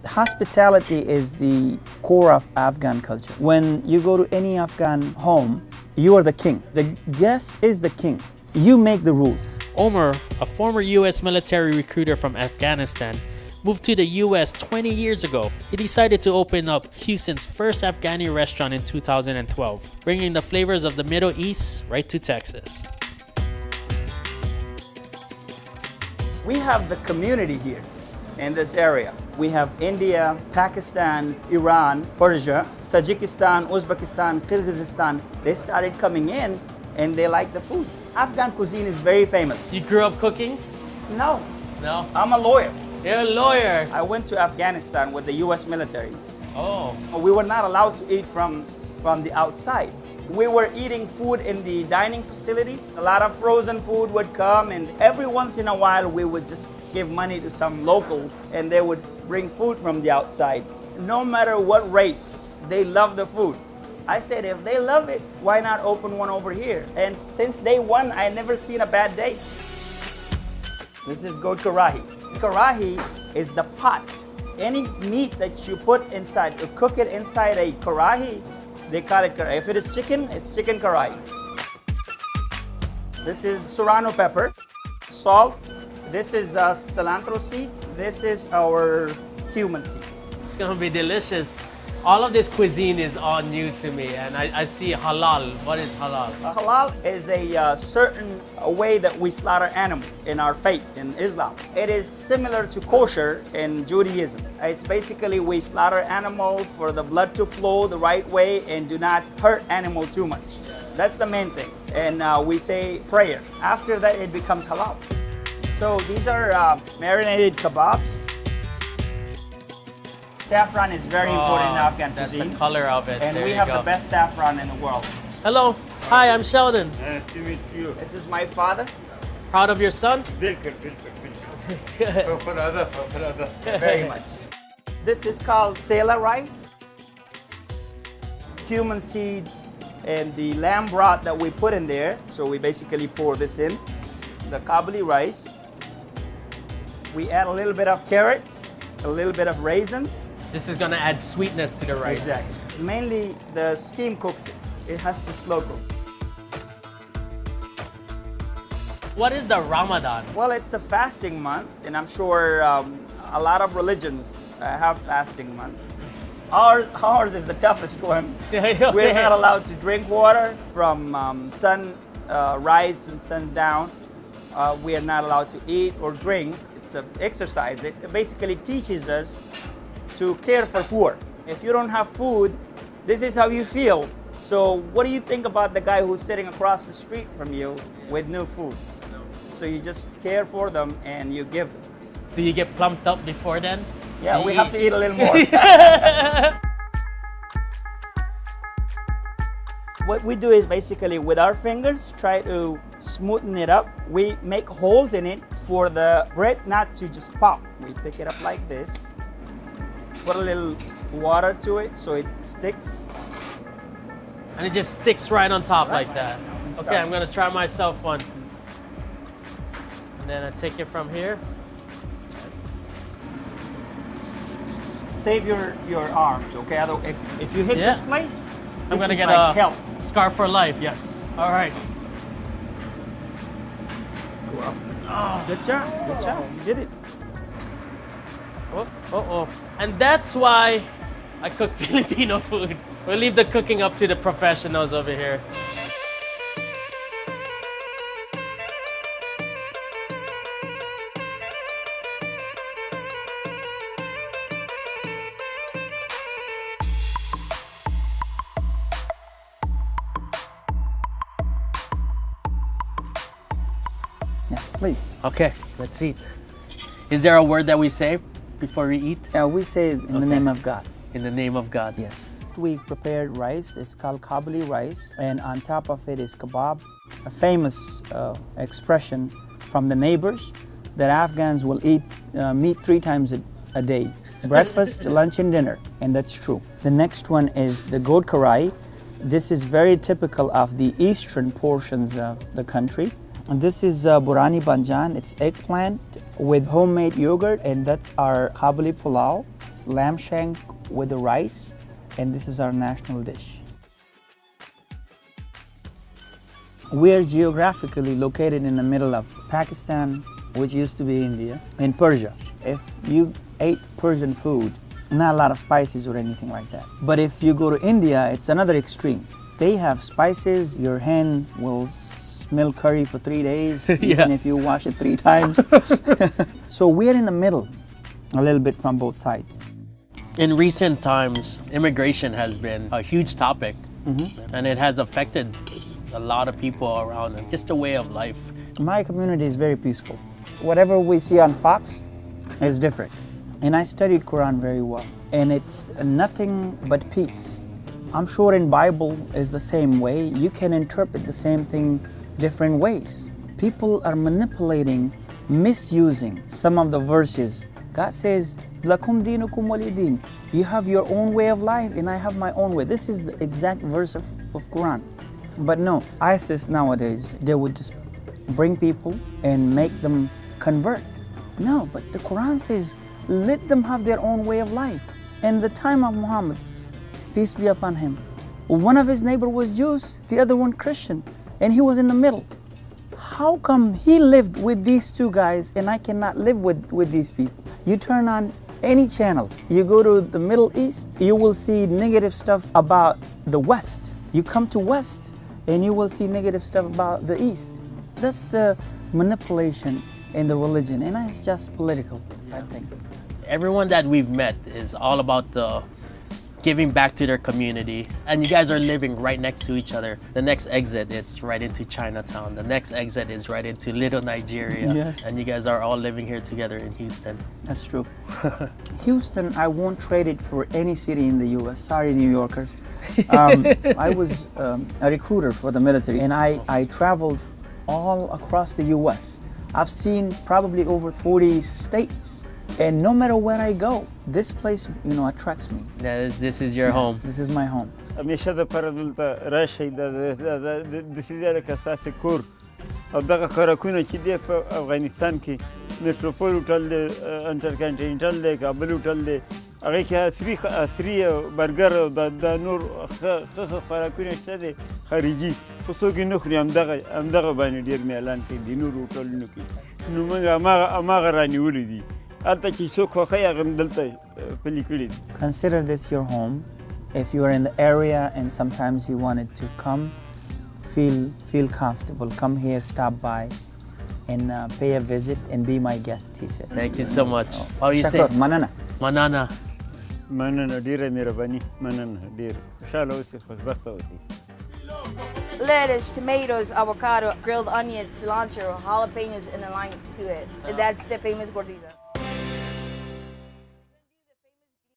Hospitality is the core of Afghan culture. When you go to any Afghan home, you are the king. The guest is the king. You make the rules. Omar, a former U.S. military recruiter from Afghanistan, moved to the U.S. 20 years ago. He decided to open up Houston's first Afghani restaurant in 2012, bringing the flavors of the Middle East right to Texas. We have the community here in this area. We have India, Pakistan, Iran, Persia, Tajikistan, Uzbekistan, Kyrgyzstan. They started coming in and they like the food. Afghan cuisine is very famous. You grew up cooking? No, No? I'm a lawyer. You're a lawyer. I went to Afghanistan with the US military. Oh. We were not allowed to eat from the outside. We were eating food in the dining facility. A lot of frozen food would come, and every once in a while we would just give money to some locals and they would bring food from the outside. No matter what race, they love the food. I said, if they love it, why not open one over here? And since day one, I never seen a bad day. This is goat karahi. Karahi is the pot. Any meat that you put inside, to cook it inside a karahi, they call it karahi. If it is chicken, it's chicken karahi. This is serrano pepper, salt. This is cilantro seeds. This is our cumin seeds. It's gonna be delicious. All of this cuisine is all new to me, and I see halal. What is halal? Halal is a certain way that we slaughter animal in our faith in Islam. It is similar to kosher in Judaism. It's basically we slaughter animal for the blood to flow the right way and do not hurt animal too much. That's the main thing. And we say prayer. After that, it becomes halal. So these are marinated kebabs. Saffron is very important in Afghan that's cuisine. the color of it. And There we you have go. the best saffron in the world. Hello. Hi, I'm Sheldon. Nice to meet you. This is my father. Proud of your son? Welcome. Brother. Very much. This is called sela rice. Cumin seeds and the lamb broth that we put in there. So we basically pour this in. The Kabuli rice. We add a little bit of carrots, a little bit of raisins. This is gonna add sweetness to the rice. Exactly. Mainly the steam cooks it. It has to slow cook. What is the Ramadan? Well, it's a fasting month, and I'm sure a lot of religions have fasting month. Ours is the toughest one. We're not allowed to drink water from sun rise to sun's down. We are not allowed to eat or drink. It's an exercise. It basically teaches us to care for poor. If you don't have food, this is how you feel. So what do you think about the guy who's sitting across the street from you with no food? So you just care for them and you give them. Do you get plumped up before then? Yeah, Do we you have to eat a little more. What we do is basically with our fingers try to smoothen it up. We make holes in it for the bread not to just pop. We pick it up like this. Put a little water to it so it sticks. And it just sticks right on top Right. like that. And Okay, start. I'm gonna try myself one. And then I take it from here. Save your arms, okay? Otherwise, if you hit Yeah. this place, I'm this gonna is get like a hell. scar for life. Yes. All right. Go up. Oh, Good job. Good job. You did it. oh. And that's why I cook Filipino food. We'll leave the cooking up to the professionals over here. Yeah, please. Okay, let's eat. Is there a word that we say before we eat? Yeah, we say it in the name of God. In the name of God. Yes. We prepared rice. It's called Kabuli rice, and on top of it is kebab, a famous expression from the neighbors that Afghans will eat meat 3 times a day, breakfast, lunch, and dinner, and that's true. The next one is the goat karahi. This is very typical of the eastern portions of the country. And this is burani banjan. It's eggplant with homemade yogurt, and that's our kabuli pulao. It's lamb shank with the rice, and this is our national dish. We're geographically located in the middle of Pakistan, which used to be India, and Persia. If you ate Persian food, not a lot of spices or anything like that. But if you go to India, it's another extreme. They have spices. Your hand will smell curry for 3 days, even if you wash it 3 times. So we're in the middle, a little bit from both sides. In recent times, immigration has been a huge topic, and it has affected a lot of people around, and just a way of life. My community is very peaceful. Whatever we see on Fox is different. And I studied Quran very well, and it's nothing but peace. I'm sure in Bible is the same way. You can interpret the same thing different ways. People are manipulating, misusing some of the verses. God says, "Lakum dinukum walidin." You have your own way of life, and I have my own way. This is the exact verse of Quran. But no, ISIS nowadays, they would just bring people and make them convert. No, but the Quran says, let them have their own way of life. In the time of Muhammad, peace be upon him, one of his neighbor was Jews, the other one Christian, and he was in the middle. How come he lived with these two guys and I cannot live with these people? You turn on any channel, you go to the Middle East, you will see negative stuff about the West. You come to West and you will see negative stuff about the East. That's the manipulation in the religion, and it's just political, I think. Everyone that we've met is all about the giving back to their community, and you guys are living right next to each other. The next exit, it's right into Chinatown. The next exit is right into Little Nigeria. Yes. And you guys are all living here together in Houston. That's true. Houston, I won't trade it for any city in the U.S. Sorry, New Yorkers. I was a recruiter for the military, and I traveled all across the U.S. I've seen probably over 40 states, and no matter where I go, this place, attracts me. This is your home. This is my home. همیشه د پر دلته راشي د سیده لکه ستاسې کور او دغه خوراکونه چې دی په افغانستان کې میټروپول هوټل دی انټرکانټینټل دی کابل هوټل دی هغې کې عصري برګر او د نور ښه خوراکونه شته دی خارجي خو څوک یې نه خوري همدغه باندې ډېر میلان کوي د نورو هوټلونو کې نو موږ هماغه رانیولي دي هلته چې څوک خوښوي هغه هم دلته پلي کړي دي. Consider this your home. If you are in the area and sometimes you wanted to come, feel comfortable. Come here, stop by, and pay a visit and be my guest, he said. Thank you so much. How do you say? Manana. Manana. مننه ډېره مهرباني مننه ډېر خوشحاله اوسئ خوشبخته اوسئ. Lettuce, tomatoes, avocado, grilled onions, cilantro, jalapenos, and a lime to it. That's the famous gordita.